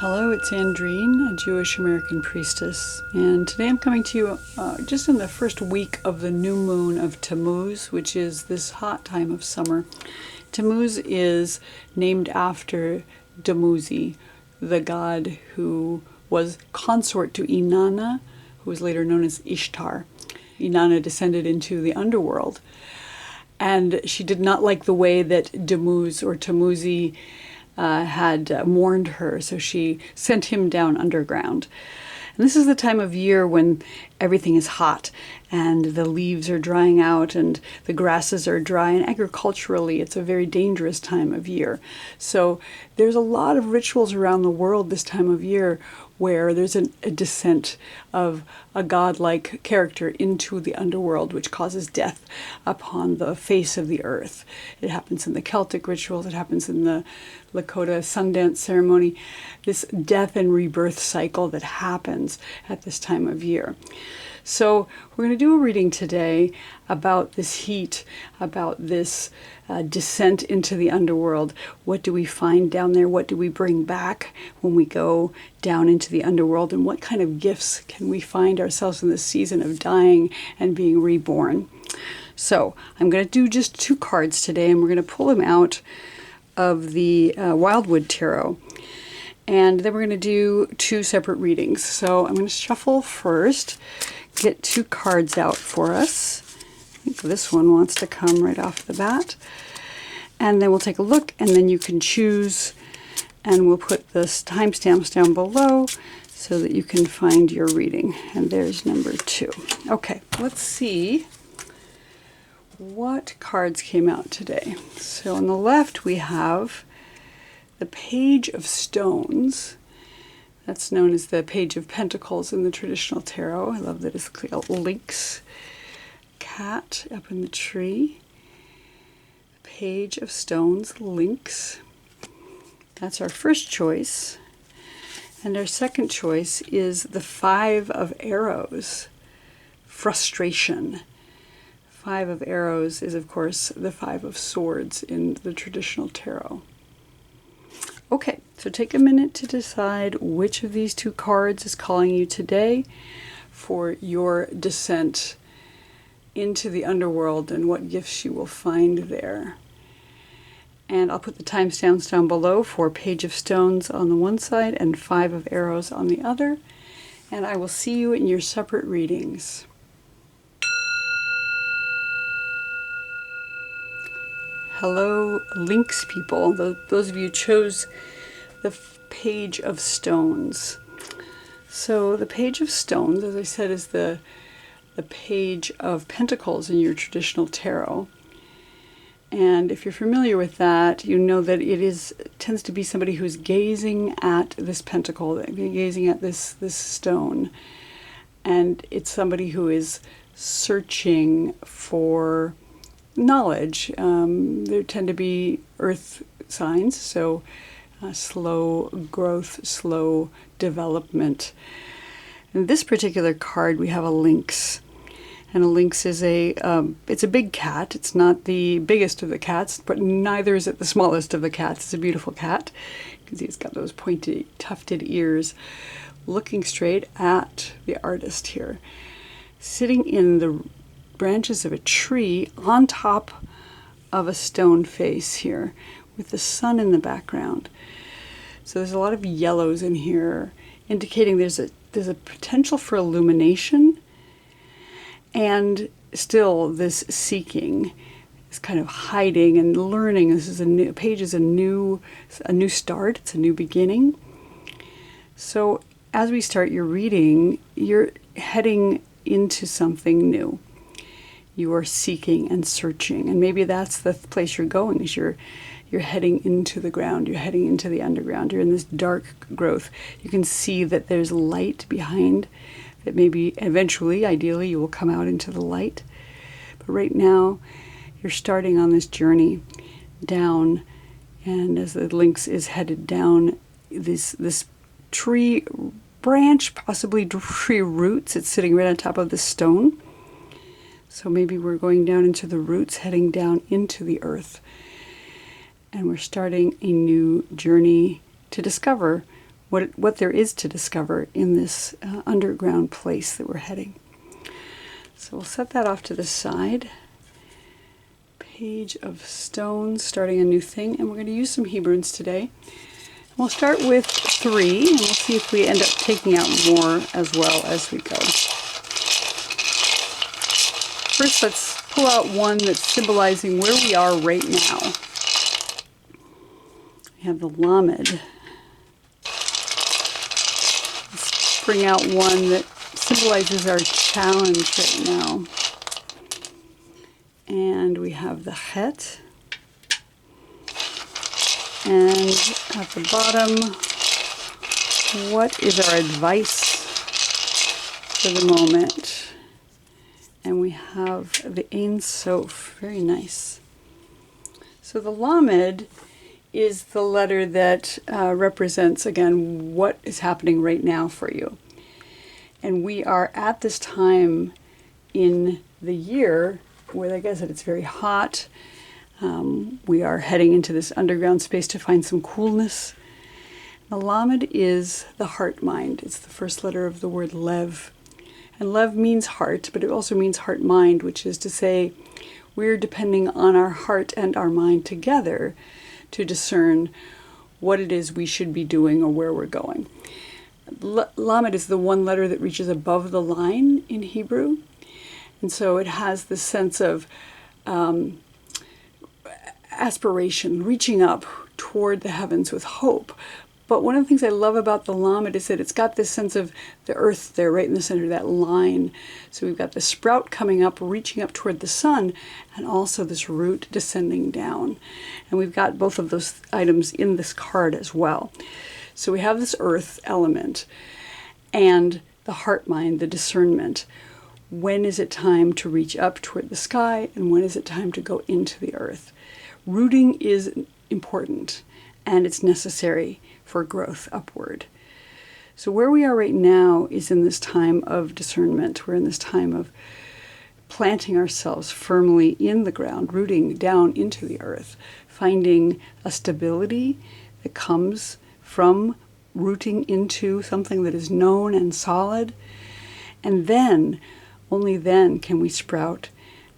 Hello, it's Andrine, a Jewish American priestess, and today I'm coming to you just in the first week of the new moon of Tammuz, which is this hot time of summer. Tammuz is named after Dumuzi, the god who was consort to Inanna, who was later known as Ishtar. Inanna descended into the underworld, and she did not like the way that Tammuz or Tamuzi had mourned her, so she sent him down underground. And this is the time of year when everything is hot and the leaves are drying out and the grasses are dry, and agriculturally it's a very dangerous time of year. So there's a lot of rituals around the world this time of year where there's a descent of a godlike character into the underworld, which causes death upon the face of the earth. It happens in the Celtic rituals, it happens in the Lakota Sundance ceremony, this death and rebirth cycle that happens at this time of year. So we're going to do a reading today about this heat, about this descent into the underworld. What do we find down there? What do we bring back when we go down into the underworld? And what kind of gifts can we find ourselves in this season of dying and being reborn? So I'm going to do just 2 cards today, and we're going to pull them out of the Wildwood Tarot. And then we're going to do 2 separate readings. So I'm going to shuffle first, get 2 cards out for us. I think this one wants to come right off the bat. And then we'll take a look, and then you can choose, and we'll put the timestamps down below so that you can find your reading. And there's number 2. Okay, let's see what cards came out today. So on the left we have the Page of Stones. That's known as the Page of Pentacles in the traditional tarot. I love that it's called Lynx, cat up in the tree. Page of Stones, Lynx. That's our first choice. And our second choice is the 5 of Arrows, frustration. 5 of Arrows is, of course, the 5 of Swords in the traditional tarot. Okay, so take a minute to decide which of these 2 cards is calling you today for your descent into the underworld and what gifts you will find there. And I'll put the timestamps down below for Page of Stones on the one side and 5 of Arrows on the other. And I will see you in your separate readings. Hello, Lynx people. Those of you chose the Page of Stones. So the Page of Stones, as I said, is the Page of Pentacles in your traditional tarot. And if you're familiar with that, you know that it tends to be somebody who's gazing at this pentacle, gazing at this stone. And it's somebody who is searching for knowledge. There tend to be earth signs, so slow growth, slow development. In this particular card, we have a lynx. And a lynx is it's a big cat. It's not the biggest of the cats, but neither is it the smallest of the cats. It's a beautiful cat. You can see it's got those pointy, tufted ears, looking straight at the artist here, sitting in the branches of a tree on top of a stone face here with the sun in the background. So there's a lot of yellows in here, indicating there's a potential for illumination, and still this seeking, this kind of hiding and learning. This is a page is a new start. It's a new beginning. So as we start your reading, you're heading into something new. You are seeking and searching, and maybe that's the place you're going. Is you're heading into the ground. You're heading into the underground. You're in this dark growth. You can see that there's light behind. That maybe eventually, ideally, you will come out into the light. But right now, you're starting on this journey down, and as the lynx is headed down this tree branch, possibly tree roots, it's sitting right on top of this stone. So maybe we're going down into the roots, heading down into the earth. And we're starting a new journey to discover what there is to discover in this underground place that we're heading. So we'll set that off to the side. Page of Stones, starting a new thing, and we're going to use some Hebrunes today. We'll start with 3, and we'll see if we end up taking out more as well as we go. First, let's pull out one that's symbolizing where we are right now. We have the Lamed. Let's bring out one that symbolizes our challenge right now. And we have the Het. And at the bottom, what is our advice for the moment? And we have the Ein Sof. Very nice. So the Lamed is the letter that represents, again, what is happening right now for you. And we are at this time in the year where, like I said, it's very hot. We are heading into this underground space to find some coolness. The Lamed is the heart mind. It's the first letter of the word Lev. And Lev means heart, but it also means heart mind, which is to say we're depending on our heart and our mind together to discern what it is we should be doing or where we're going. Lamed is the one letter that reaches above the line in Hebrew. And so it has this sense of aspiration, reaching up toward the heavens with hope. But one of the things I love about the Lamed is that it's got this sense of the earth there right in the center of that line. So we've got the sprout coming up, reaching up toward the sun, and also this root descending down. And we've got both of those items in this card as well. So we have this earth element and the heart mind, the discernment. When is it time to reach up toward the sky, and when is it time to go into the earth? Rooting is important, and it's necessary for growth upward. So where we are right now is in this time of discernment. We're in this time of planting ourselves firmly in the ground, rooting down into the earth, finding a stability that comes from rooting into something that is known and solid. And then, only then can we sprout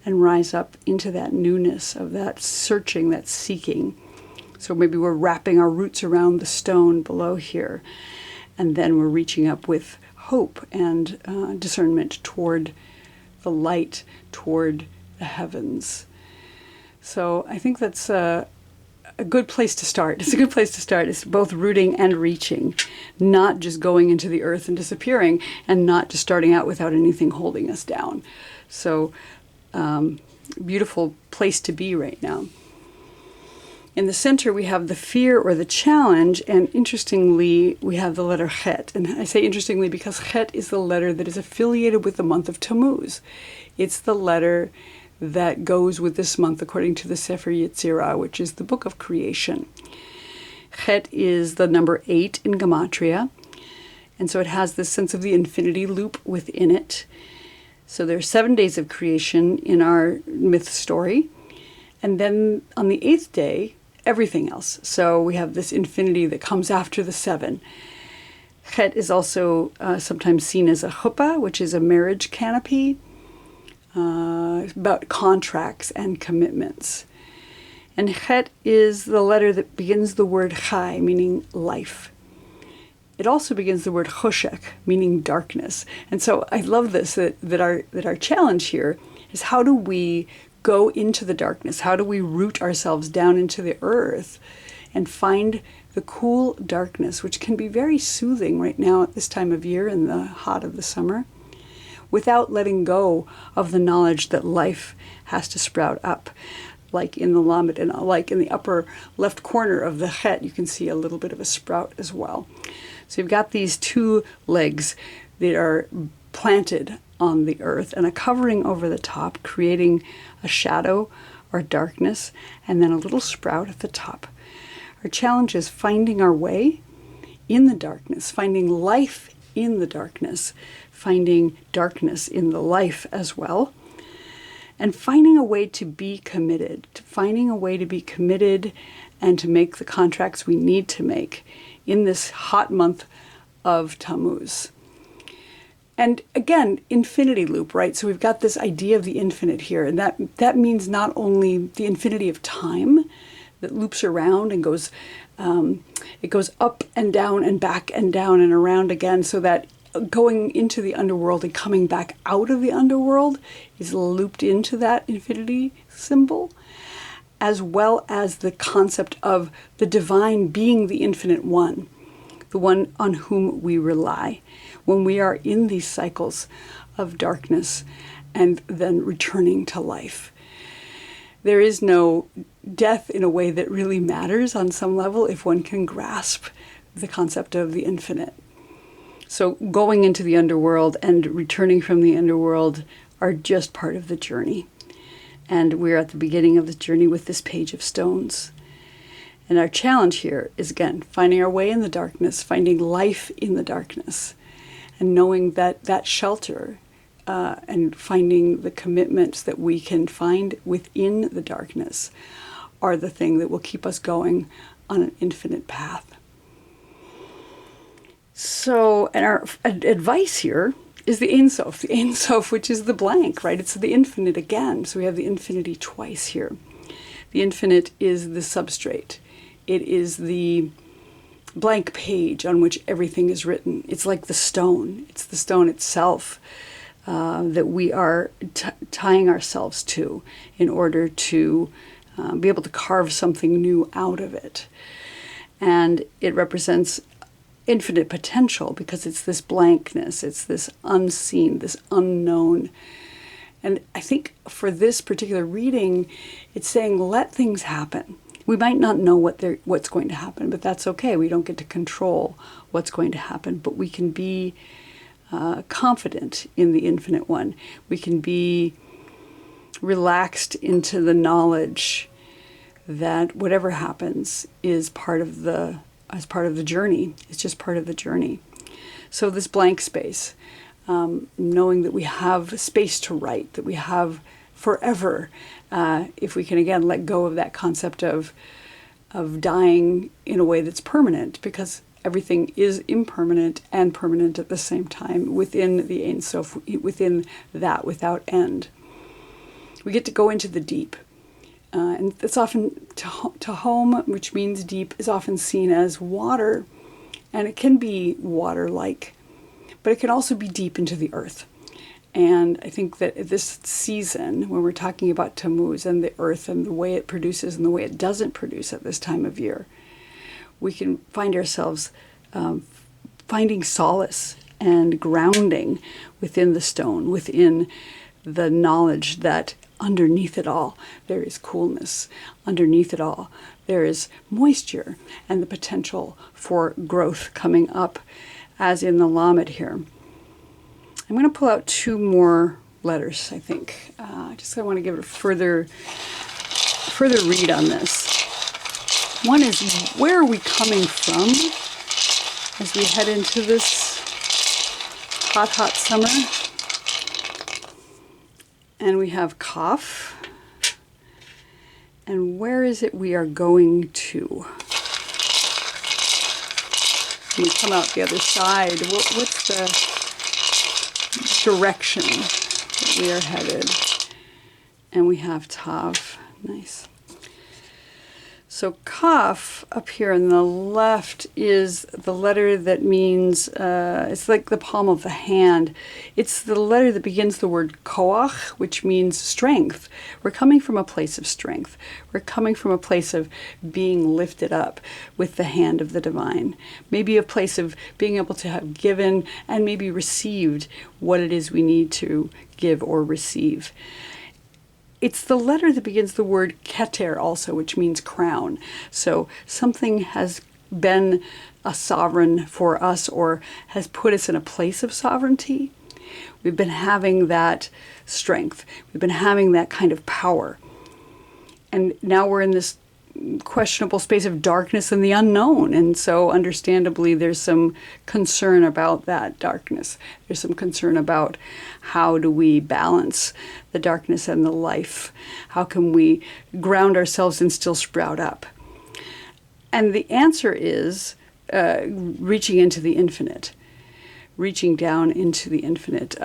and rise up into that newness of that searching, that seeking. So maybe we're wrapping our roots around the stone below here, and then we're reaching up with hope and discernment toward the light, toward the heavens. So I think that's a good place to start. It's a good place to start. It's both rooting and reaching, not just going into the earth and disappearing, and not just starting out without anything holding us down. So beautiful place to be right now. In the center, we have the fear or the challenge, and interestingly, we have the letter Het. And I say interestingly because Het is the letter that is affiliated with the month of Tammuz. It's the letter that goes with this month according to the Sefer Yetzirah, which is the book of creation. Het is the number 8 in Gematria, and so it has this sense of the infinity loop within it. So there are 7 days of creation in our myth story, and then on the 8th day, everything else. So we have this infinity that comes after the 7. Het is also sometimes seen as a chuppah, which is a marriage canopy, about contracts and commitments. And Het is the letter that begins the word chai, meaning life. It also begins the word choshek, meaning darkness. And so I love this, that our challenge here is how do we go into the darkness? How do we root ourselves down into the earth and find the cool darkness, which can be very soothing right now at this time of year in the hot of the summer, without letting go of the knowledge that life has to sprout up. Like in the Lamed, and like in the upper left corner of the Het, you can see a little bit of a sprout as well. So you've got these 2 legs that are planted on the earth and a covering over the top, creating a shadow or darkness, and then a little sprout at the top. Our challenge is finding our way in the darkness, finding life in the darkness, finding darkness in the life as well, and finding a way to be committed, and to make the contracts we need to make in this hot month of Tammuz. And again, infinity loop, right? So we've got this idea of the infinite here, and that means not only the infinity of time that loops around and goes, it goes up and down and back and down and around again, so that going into the underworld and coming back out of the underworld is looped into that infinity symbol, as well as the concept of the divine being the infinite one, the one on whom we rely when we are in these cycles of darkness and then returning to life. There is no death in a way that really matters on some level if one can grasp the concept of the infinite. So going into the underworld and returning from the underworld are just part of the journey. And we're at the beginning of the journey with this page of stones. And our challenge here is, again, finding our way in the darkness, finding life in the darkness, and knowing that that shelter and finding the commitments that we can find within the darkness are the thing that will keep us going on an infinite path. So, and our advice here is the Ein Sof, which is the blank, right? It's the infinite again. So we have the infinity twice here. The infinite is the substrate. It is the blank page on which everything is written. It's like the stone. It's the stone itself that we are tying ourselves to in order to be able to carve something new out of it. And it represents infinite potential because it's this blankness, it's this unseen, this unknown. And I think for this particular reading, it's saying let things happen. We might not know what's going to happen, but that's okay. We don't get to control what's going to happen, but we can be confident in the infinite one. We can be relaxed into the knowledge that whatever happens is part of the journey. It's just part of the journey. So this blank space, knowing that we have space to write, that we have forever, if we can again let go of that concept of dying in a way that's permanent, because everything is impermanent and permanent at the same time within the Ein Sof, within that without end. We get to go into the deep. And that's often Tahom, which means deep, is often seen as water. And it can be water-like, but it can also be deep into the earth. And I think that this season, when we're talking about Tammuz and the earth and the way it produces and the way it doesn't produce at this time of year, we can find ourselves finding solace and grounding within the stone, within the knowledge that underneath it all, there is coolness. Underneath it all, there is moisture and the potential for growth coming up, as in the Lamed here. I'm going to pull out two more letters, I think. I want to give it a further read on this. One is, where are we coming from as we head into this hot, hot summer? And we have Kaf. And where is it we are going to? When we come out the other side, what's the direction that we are headed? And we have Tav. Nice. So Kaf up here on the left is the letter that means, it's like the palm of the hand. It's the letter that begins the word koach, which means strength. We're coming from a place of strength. We're coming from a place of being lifted up with the hand of the divine. Maybe a place of being able to have given and maybe received what it is we need to give or receive. It's the letter that begins the word keter also, which means crown. So something has been a sovereign for us or has put us in a place of sovereignty. We've been having that strength. We've been having that kind of power. And now we're in this questionable space of darkness and the unknown. And so understandably, there's some concern about that darkness. There's some concern about how do we balance the darkness and the life? How can we ground ourselves and still sprout up? And the answer is reaching into the infinite, reaching down into the infinite.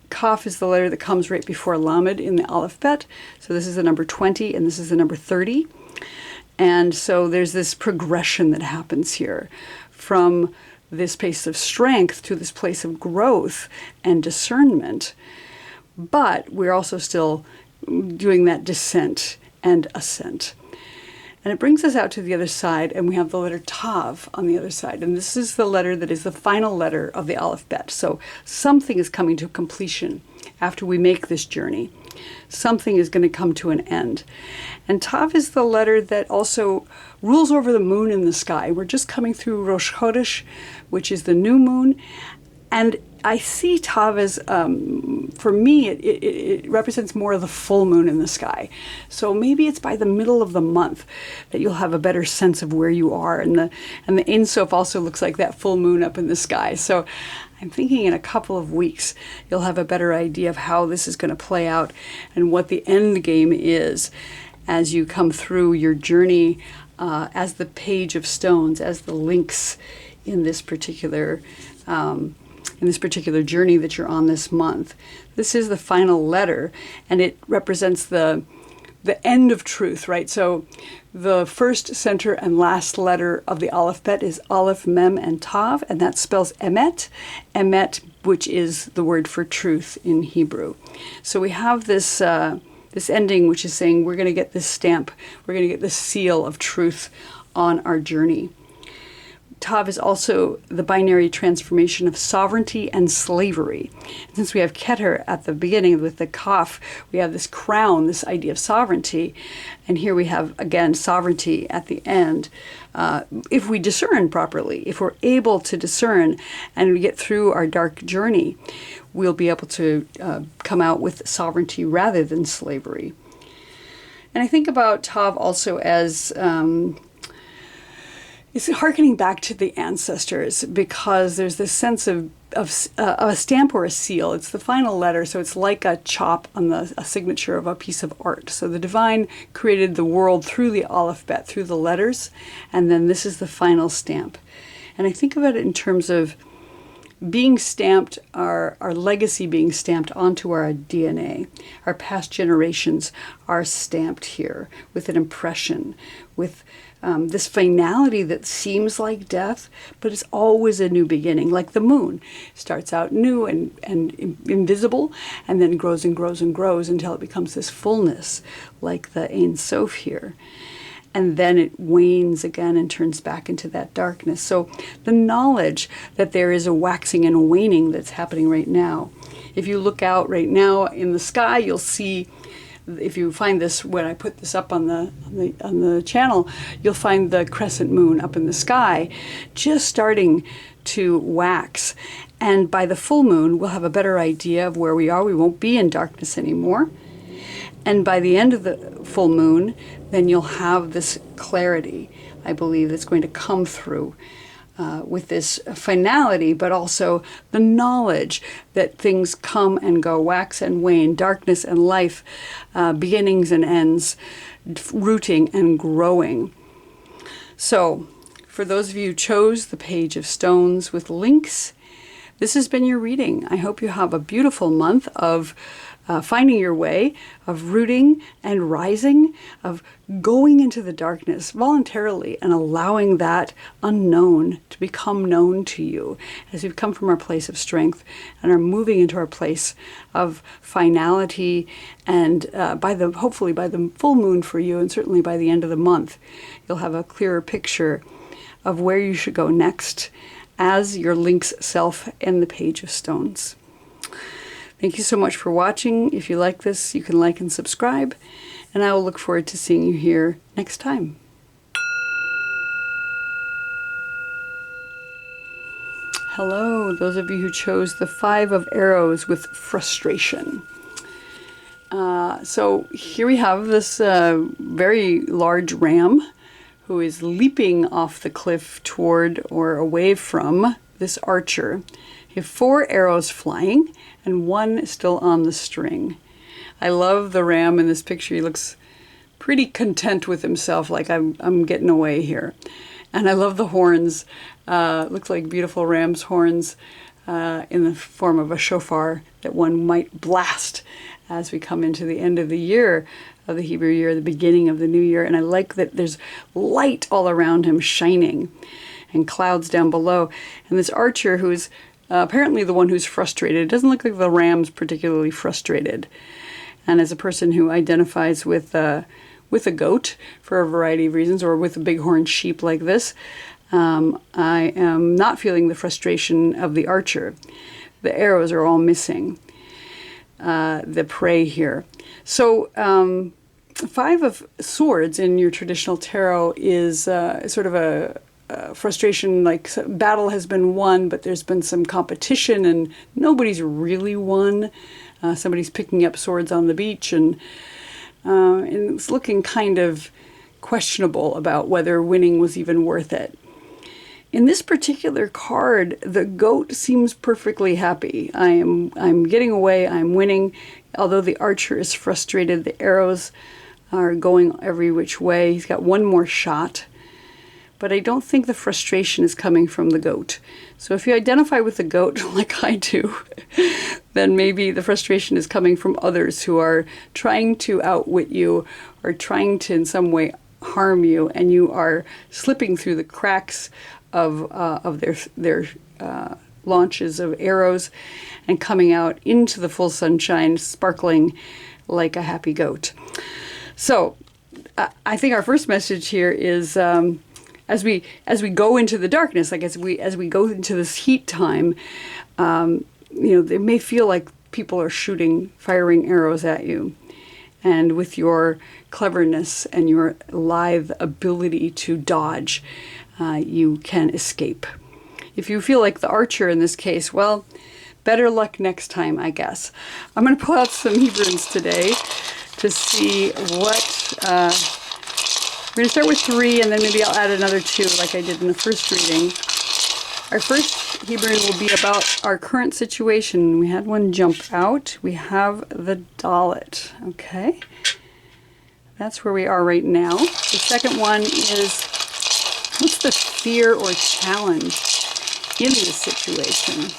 Kaf is the letter that comes right before Lamed in the alphabet. So this is the number 20 and this is the number 30. And so there's this progression that happens here from this place of strength to this place of growth and discernment. But we're also still doing that descent and ascent. And it brings us out to the other side, and we have the letter Tav on the other side. And this is the letter that is the final letter of the alphabet. So something is coming to completion after we make this journey. Something is going to come to an end. And Tav is the letter that also rules over the moon in the sky. We're just coming through Rosh Chodesh, which is the new moon. And I see Tav as, for me, it represents more of the full moon in the sky. So maybe it's by the middle of the month that you'll have a better sense of where you are. And the Ein Sof also looks like that full moon up in the sky. So I'm thinking in a couple of weeks, you'll have a better idea of how this is going to play out and what the end game is as you come through your journey as the page of stones, as the Lynx in this particular journey that you're on this month. This is the final letter, and it represents the end of truth, right? So the first, center, and last letter of the alphabet is Aleph, Mem, and Tav, and that spells Emet. Emet, which is the word for truth in Hebrew. So we have this ending, which is saying we're going to get this stamp, we're going to get this seal of truth on our journey. Tav is also the binary transformation of sovereignty and slavery. And since we have Keter at the beginning with the Kaf, we have this crown, this idea of sovereignty. And here we have, again, sovereignty at the end. If we discern properly, if we're able to discern and we get through our dark journey, we'll be able to come out with sovereignty rather than slavery. And I think about Tav also as it's hearkening back to the ancestors, because there's this sense of a stamp or a seal. It's the final letter, so it's like a chop on a signature of a piece of art. So the divine created the world through the alphabet, through the letters, and then this is the final stamp. And I think of it in terms of being stamped, our legacy being stamped onto our DNA. Our past generations are stamped here with an impression, with this finality that seems like death, but it's always a new beginning, like the moon. Starts out new and invisible, and then grows and grows and grows until it becomes this fullness, like the Ein Sof here. And then it wanes again and turns back into that darkness. So the knowledge that there is a waxing and a waning that's happening right now. If you look out right now in the sky, you'll see, if you find this, when I put this up on the channel, you'll find the crescent moon up in the sky just starting to wax. And by the full moon, we'll have a better idea of where we are. We won't be in darkness anymore. And by the end of the full moon, then you'll have this clarity, I believe, that's going to come through with this finality, but also the knowledge that things come and go, wax and wane, darkness and life, beginnings and ends, rooting and growing. So, for those of you who chose the page of stones with Lynx, this has been your reading. I hope you have a beautiful month of finding your way, of rooting and rising, of going into the darkness voluntarily and allowing that unknown to become known to you as we've come from our place of strength and are moving into our place of finality. And hopefully by the full moon for you, and certainly by the end of the month, you'll have a clearer picture of where you should go next as your Lynx self in the page of stones. Thank you so much for watching. If you like this, you can like and subscribe, and I will look forward to seeing you here next time. Hello, those of you who chose the 5 of Arrows with frustration. So here we have this very large ram who is leaping off the cliff toward or away from this archer. You have 4 arrows flying and 1 still on the string. I love the ram in this picture. He looks pretty content with himself, like I'm getting away here. And I love the horns. Looks like beautiful ram's horns in the form of a shofar that one might blast as we come into the end of the year, of the Hebrew year, the beginning of the new year. And I like that there's light all around him shining and clouds down below. And this archer who's apparently the one who's frustrated. It doesn't look like the ram's particularly frustrated. And as a person who identifies with a goat for a variety of reasons, or with a bighorn sheep like this, I am not feeling the frustration of the archer. The arrows are all missing the prey here. So 5 of swords in your traditional tarot is sort of a frustration, like battle has been won, but there's been some competition and nobody's really won. Somebody's picking up swords on the beach, and it's looking kind of questionable about whether winning was even worth it. In this particular card, the goat seems perfectly happy. I'm getting away, I'm winning. Although the archer is frustrated, the arrows are going every which way. He's got one more shot. But I don't think the frustration is coming from the goat. So if you identify with the goat, like I do, then maybe the frustration is coming from others who are trying to outwit you or trying to in some way harm you, and you are slipping through the cracks of their launches of arrows and coming out into the full sunshine, sparkling like a happy goat. So I think our first message here is as we go into the darkness, like as we go into this heat time, it may feel like people are firing arrows at you, and with your cleverness and your lithe ability to dodge, you can escape. If you feel like the archer in this case, well, better luck next time, I guess. I'm going to pull out some Hebrunes today to see what. We're going to start with 3, and then maybe I'll add another 2 like I did in the first reading. Our first Hebrune will be about our current situation. We had one jump out. We have the Dalet. Okay. That's where we are right now. The second one is, what's the fear or challenge in this situation?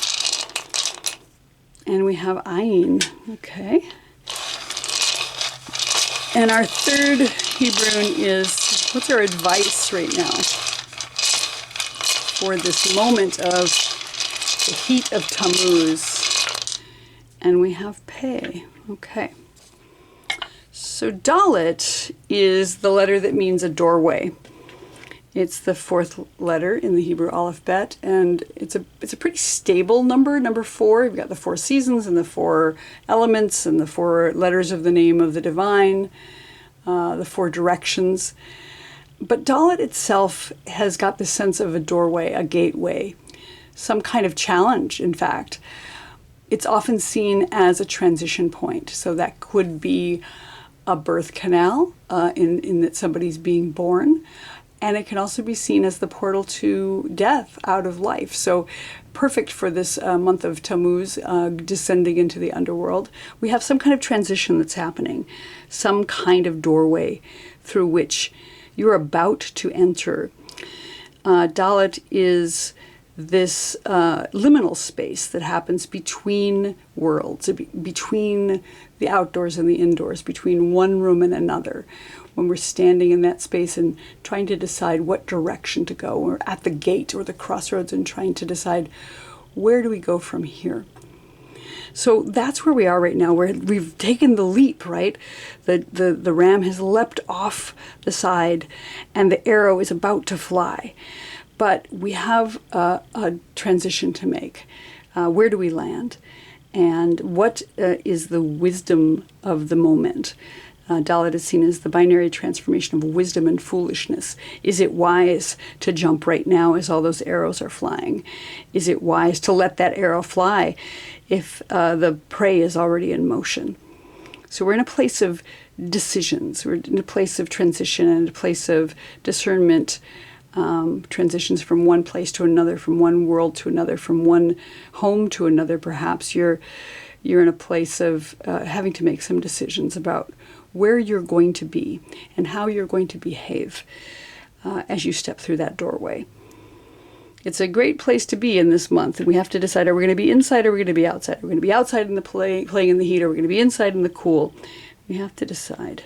And we have Ayin. Okay. And our third Hebrune is, what's our advice right now for this moment of the heat of Tammuz? And we have Pei. Okay. So Dalet is the letter that means a doorway. It's the 4th letter in the Hebrew alphabet, and it's a pretty stable number, number 4. You've got the 4 seasons and the 4 elements and the 4 letters of the name of the divine, the 4 directions. But Dalet itself has got the sense of a doorway, a gateway, some kind of challenge, in fact. It's often seen as a transition point, so that could be a birth canal in that somebody's being born. And it can also be seen as the portal to death, out of life. So perfect for this month of Tammuz, descending into the underworld. We have some kind of transition that's happening, some kind of doorway through which you're about to enter. Dalet is this liminal space that happens between worlds, between the outdoors and the indoors, between one room and another. When we're standing in that space and trying to decide what direction to go, or at the gate or the crossroads and trying to decide where do we go from here. So that's where we are right now, where we've taken the leap, right? The ram has leapt off the side and the arrow is about to fly. But we have a transition to make. Where do we land? And what is the wisdom of the moment? Dalet is seen as the binary transformation of wisdom and foolishness. Is it wise to jump right now as all those arrows are flying? Is it wise to let that arrow fly if the prey is already in motion? So we're in a place of decisions. We're in a place of transition and a place of discernment, transitions from one place to another, from one world to another, from one home to another. Perhaps you're in a place of having to make some decisions about where you're going to be and how you're going to behave. as you step through that doorway. It's a great place to be in this month. And we have to decide, are we going to be inside or are we going to be outside? Are we going to be outside in the playing in the heat, or are we going to be inside in the cool? We have to decide.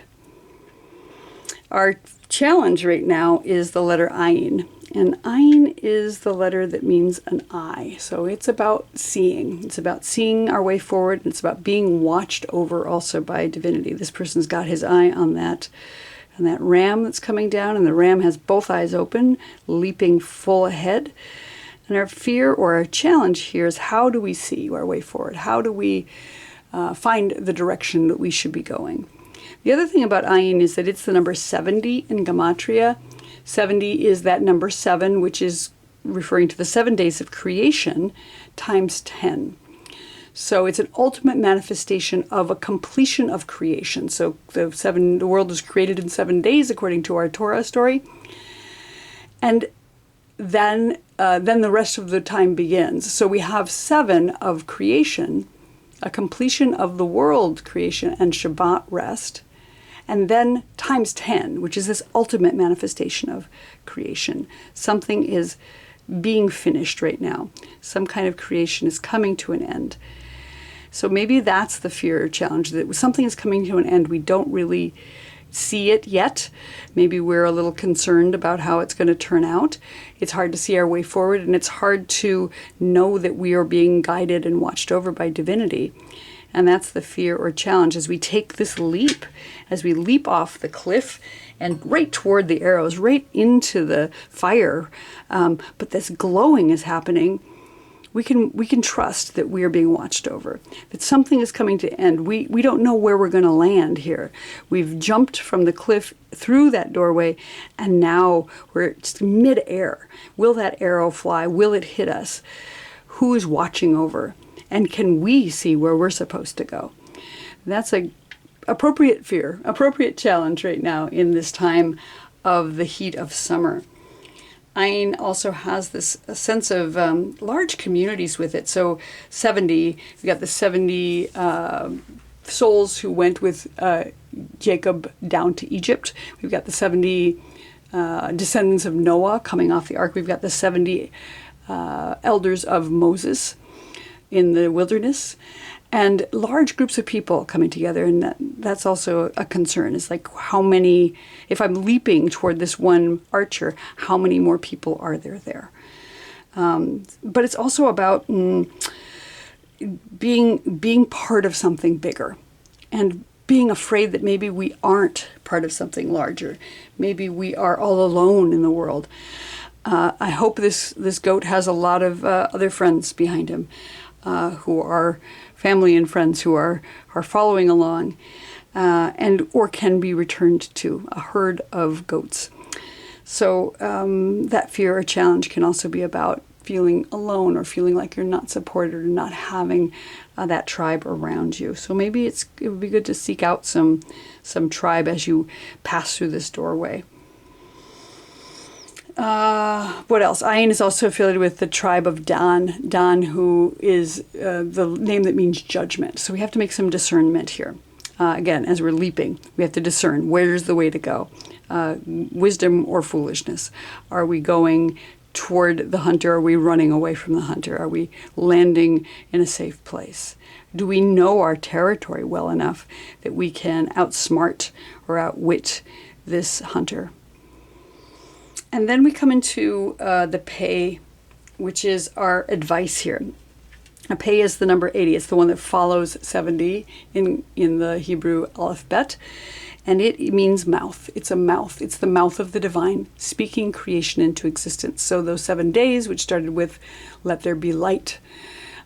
Our challenge right now is the letter Ayin. And Ayin is the letter that means an eye. So it's about seeing. It's about seeing our way forward. And it's about being watched over also by divinity. This person's got his eye on that ram that's coming down, and the ram has both eyes open, leaping full ahead. And our fear or our challenge here is, how do we see our way forward? How do we find the direction that we should be going? The other thing about Ayin is that it's the number 70 in Gematria. 70 is that number 7, which is referring to the 7 days of creation, times 10. So it's an ultimate manifestation of a completion of creation. So the world was created in 7 days, according to our Torah story. And then the rest of the time begins. So we have 7 of creation, a completion of the world creation and Shabbat rest, and then times 10, which is this ultimate manifestation of creation. Something is being finished right now. Some kind of creation is coming to an end. So maybe that's the fear or challenge, that something is coming to an end. We don't really see it yet. Maybe we're a little concerned about how it's going to turn out. It's hard to see our way forward, and it's hard to know that we are being guided and watched over by divinity. And that's the fear or challenge as we take this leap, as we leap off the cliff and right toward the arrows, right into the fire. But this glowing is happening. We can trust that we are being watched over, that something is coming to end. We don't know where we're going to land here. We've jumped from the cliff through that doorway, and now we're just mid-air. Will that arrow fly? Will it hit us? Who is watching over? And can we see where we're supposed to go? That's a appropriate fear, appropriate challenge right now in this time of the heat of summer. Ayin also has this sense of large communities with it. So 70, we've got the 70 souls who went with Jacob down to Egypt. We've got the 70 descendants of Noah coming off the ark. We've got the 70 elders of Moses in the wilderness. And large groups of people coming together, and that's also a concern. It's like, how many, if I'm leaping toward this one archer, how many more people are there? But it's also about being part of something bigger, and being afraid that maybe we aren't part of something larger. Maybe we are all alone in the world. I hope this goat has a lot of other friends behind him, who are family and friends who are following along, or can be returned to a herd of goats. So that fear or challenge can also be about feeling alone, or feeling like you're not supported, or not having that tribe around you. So maybe it would be good to seek out some tribe as you pass through this doorway. What else? Ayin is also affiliated with the tribe of Dan. Dan, who is the name that means judgment. So we have to make some discernment here. Again, as we're leaping, we have to discern where's the way to go. Wisdom or foolishness. Are we going toward the hunter? Are we running away from the hunter? Are we landing in a safe place? Do we know our territory well enough that we can outsmart or outwit this hunter? And then we come into the pay, which is our advice here. A pay is the number 80. It's the one that follows 70 in the Hebrew alphabet. And it means mouth. It's a mouth. It's the mouth of the divine, speaking creation into existence. So those 7 days, which started with let there be light,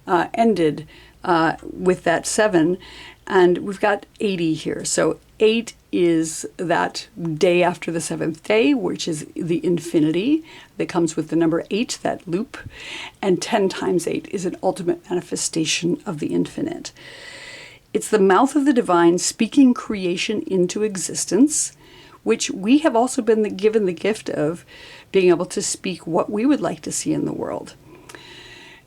ended with that 7. And we've got 80 here. So 8 is that day after the 7th day, which is the infinity that comes with the number 8, that loop. And 10 times 8 is an ultimate manifestation of the infinite. It's the mouth of the divine speaking creation into existence, which we have also been given the gift of being able to speak what we would like to see in the world.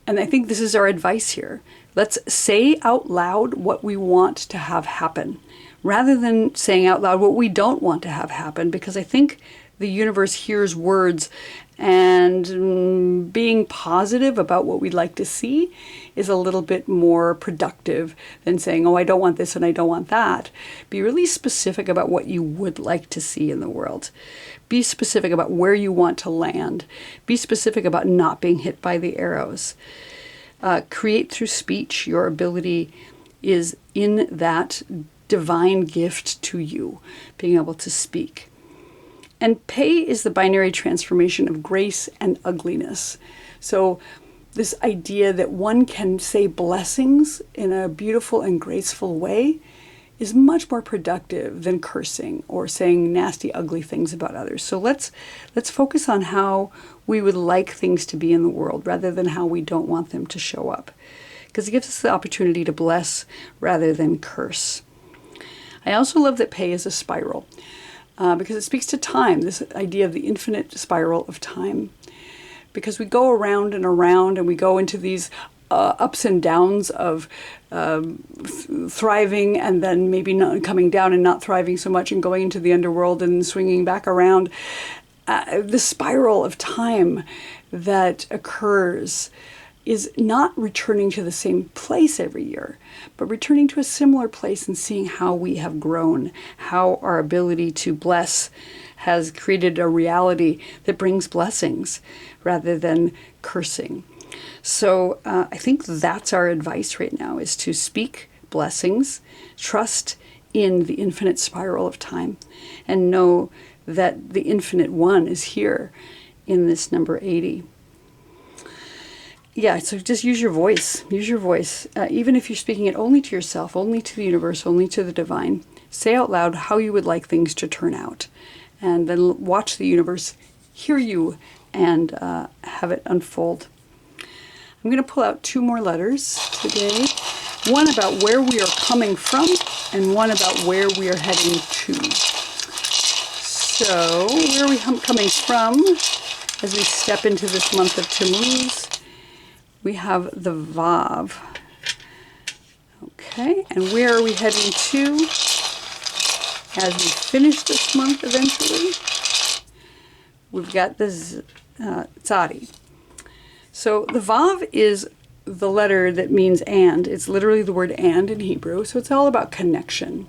And I think this is our advice here. Let's say out loud what we want to have happen, rather than saying out loud what we don't want to have happen, because I think the universe hears words, and being positive about what we'd like to see is a little bit more productive than saying, oh, I don't want this and I don't want that. Be really specific about what you would like to see in the world. Be specific about where you want to land. Be specific about not being hit by the arrows. Create through speech. Your ability is in that divine gift to you, being able to speak. And pei is the binary transformation of grace and ugliness. So this idea that one can say blessings in a beautiful and graceful way is much more productive than cursing or saying nasty, ugly things about others. So let's focus on how we would like things to be in the world rather than how we don't want them to show up, because it gives us the opportunity to bless rather than curse. I also love that pei is a spiral. Because it speaks to time, this idea of the infinite spiral of time. Because we go around and we go into these ups and downs of thriving and then maybe not coming down and not thriving so much and going into the underworld and swinging back around. The spiral of time that occurs is not returning to the same place every year, but returning to a similar place and seeing how we have grown, how our ability to bless has created a reality that brings blessings rather than cursing. So I think that's our advice right now, is to speak blessings, trust in the infinite spiral of time, and know that the infinite one is here in this number 80. Yeah, so just use your voice. Use your voice. Even if you're speaking it only to yourself, only to the universe, only to the divine, say out loud how you would like things to turn out. And then watch the universe hear you and have it unfold. I'm going to pull out 2 more letters today. One about where we are coming from and one about where we are heading to. So, where are we coming from as we step into this month of Tammuz? We have the Vav. Okay, and where are we heading to as we finish this month eventually? We've got the Tzadi. So the Vav is the letter that means and. It's literally the word and in Hebrew, so it's all about connection.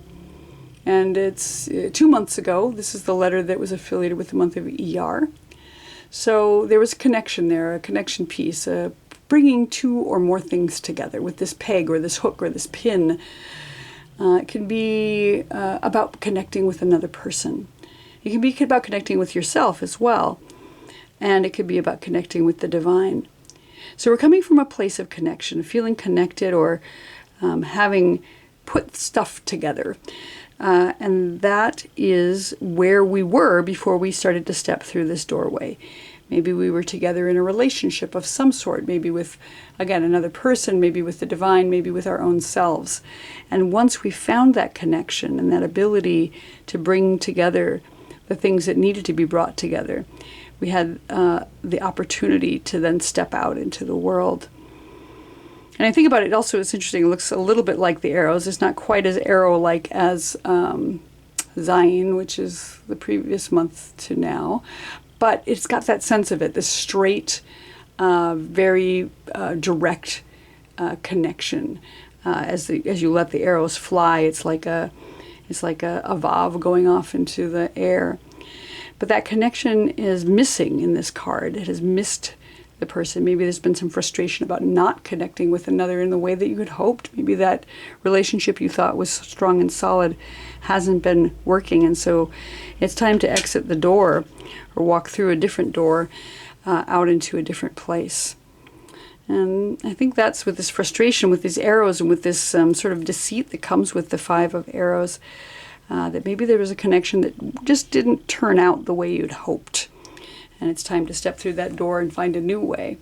And it's 2 months ago, this is the letter that was affiliated with the month of Iyar. So there was a connection there, a connection piece, bringing 2 or more things together with this peg or this hook or this pin. It can be about connecting with another person. It can be about connecting with yourself as well. And it could be about connecting with the divine. So we're coming from a place of connection, feeling connected or having put stuff together. And that is where we were before we started to step through this doorway. Maybe we were together in a relationship of some sort, maybe with, again, another person, maybe with the divine, maybe with our own selves. And once we found that connection and that ability to bring together the things that needed to be brought together, we had the opportunity to then step out into the world. And I think about it also, it's interesting, it looks a little bit like the arrows. It's not quite as arrow-like as Zion, which is the previous month to now. But it's got that sense of it, this straight, very direct connection. As you let the arrows fly, it's like a vav going off into the air. But that connection is missing in this card. It has missed the person. Maybe there's been some frustration about not connecting with another in the way that you had hoped. Maybe that relationship you thought was strong and solid hasn't been working, and so it's time to exit the door or walk through a different door out into a different place. And I think that's with this frustration, with these arrows, and with this sort of deceit that comes with the 5 of arrows, that maybe there was a connection that just didn't turn out the way you'd hoped. And it's time to step through that door and find a new way.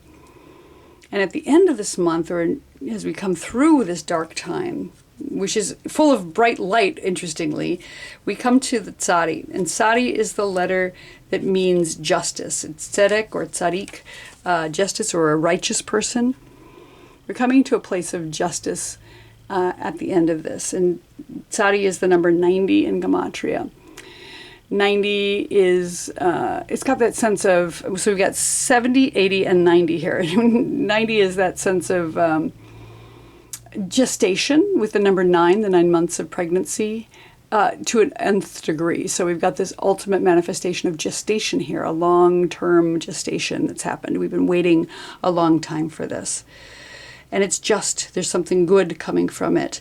And at the end of this month, or as we come through this dark time, which is full of bright light, interestingly, we come to the Tzadi. And Tzadi is the letter that means justice. It's tzedek or tzadik, justice or a righteous person. We're coming to a place of justice at the end of this. And Tzadi is the number 90 in Gematria. 90 is, it's got that sense of, so we've got 70, 80, and 90 here. 90 is that sense of gestation with the number 9, the 9 months of pregnancy, to an nth degree. So we've got this ultimate manifestation of gestation here, a long-term gestation that's happened. We've been waiting a long time for this. And it's just, there's something good coming from it.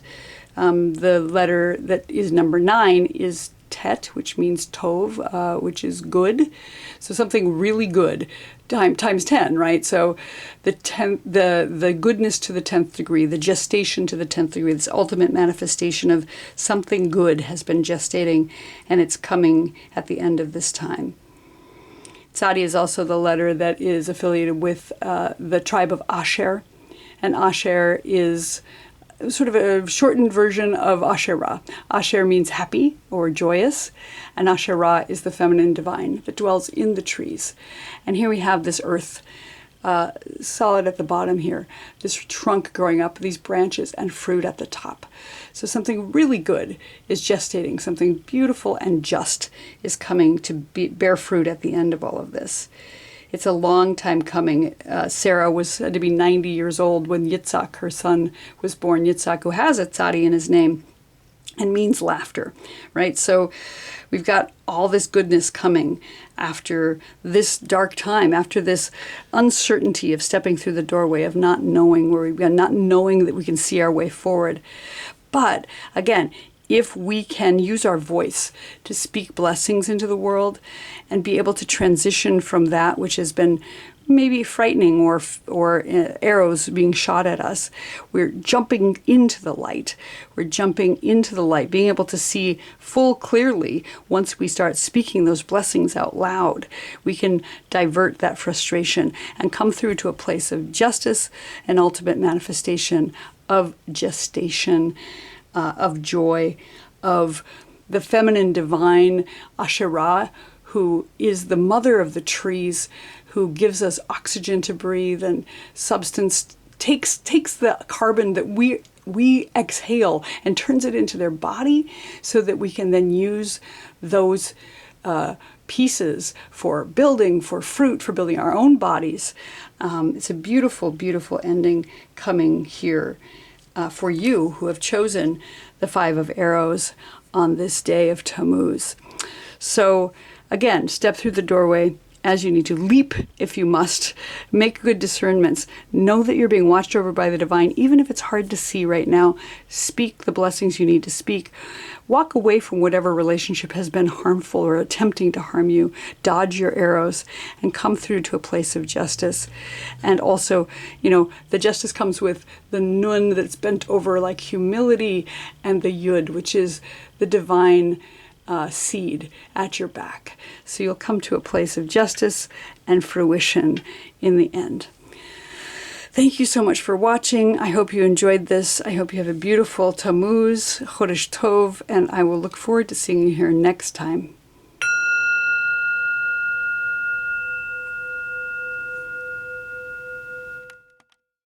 The letter that is number 9 is Tet, which means Tov, which is good. So something really good, times 10, right? So the goodness to the 10th degree, the gestation to the 10th degree, this ultimate manifestation of something good has been gestating, and it's coming at the end of this time. Tzadi is also the letter that is affiliated with the tribe of Asher, and Asher is sort of a shortened version of Asherah. Asher means happy or joyous, and Asherah is the feminine divine that dwells in the trees. And here we have this earth, solid at the bottom here, this trunk growing up, these branches, and fruit at the top. So something really good is gestating, something beautiful and just is coming to bear fruit at the end of all of this. It's a long time coming. Sarah was said to be 90 years old when Yitzhak, her son, was born. Yitzhak, who has a tzadi in his name and means laughter, right? So we've got all this goodness coming after this dark time, after this uncertainty of stepping through the doorway, of not knowing where we've gone, not knowing that we can see our way forward. But again, if we can use our voice to speak blessings into the world and be able to transition from that which has been maybe frightening or arrows being shot at us, we're jumping into the light. We're jumping into the light, being able to see full clearly once we start speaking those blessings out loud. We can divert that frustration and come through to a place of justice and ultimate manifestation of gestation, of joy, of the feminine divine Asherah, who is the mother of the trees, who gives us oxygen to breathe and substance, takes the carbon that we exhale and turns it into their body so that we can then use those pieces for building, for fruit, for building our own bodies. It's a beautiful, beautiful ending coming here. For you who have chosen the 5 of arrows on this day of Tammuz. So again, step through the doorway as you need to. Leap if you must. Make good discernments. Know that you're being watched over by the divine, even if it's hard to see right now. Speak the blessings you need to speak. Walk away from whatever relationship has been harmful or attempting to harm you. Dodge your arrows and come through to a place of justice. And also, the justice comes with the nun that's bent over like humility, and the yud, which is the divine seed at your back. So you'll come to a place of justice and fruition in the end. Thank you so much for watching. I hope you enjoyed this. I hope you have a beautiful Tammuz, Chodesh Tov, and I will look forward to seeing you here next time.